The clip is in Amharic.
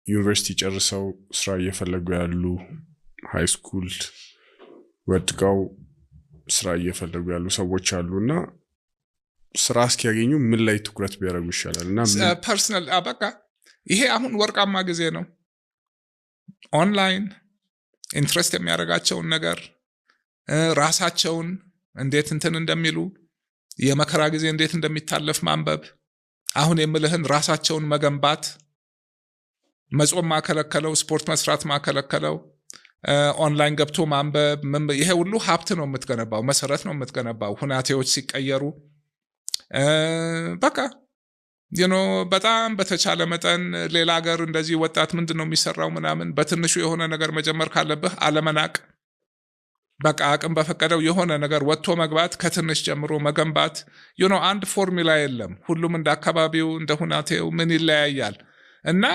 ዩኒቨርሲቲ ጨርሰው ስራ እየፈለጉ ያሉ ሃይ ስኩል ወጥተው ስራ እየፈለጉ ያሉ ሰዎች አሉና ስራ እስኪያገኙ ምን ላይ ትኩረት ቢያደርጉ ይሻላልና ፐርሰናል አበቃ ይሄ አሁን ወርቃማ ጊዜ ነው ኦንላይን ኢንትረስት የሚያደርጋቸውን ነገር ራሳቸውን እንዴት እንትን እንደሚሉ የመከራ ጊዜ እንዴት እንደሚታለፍ ማንበብ አሁን የምልህን ራሳቸውን መገንባት መጾም ማከለከለው ስፖርት መስራት ማከለከለው ኦንላይን ገብቶ ማንበብ ይሄ ሁሉ ሀብት ነው የምትገነባው መሰረት ነው የምትገነባው ሁናቴዎች ሲቀየሩ በቃ በጣም በተቻለ መጠን ሌላ ሀገር እንደዚህ ወጣት ምንድነው የሚሰራው ምናምን በትንሹ የሆነ ነገር መጀመር ካለብህ አለመናቅ በቃ አቅም በፈቀደው የሆነ ነገር ወጥቶ መግባት ከትንሽ ጀምሮ መገንባት አንድ ፎርሙላ የለም ሁሉም እንደ አካባቢው እንደ ሁናቴው ምን ይለያያል እና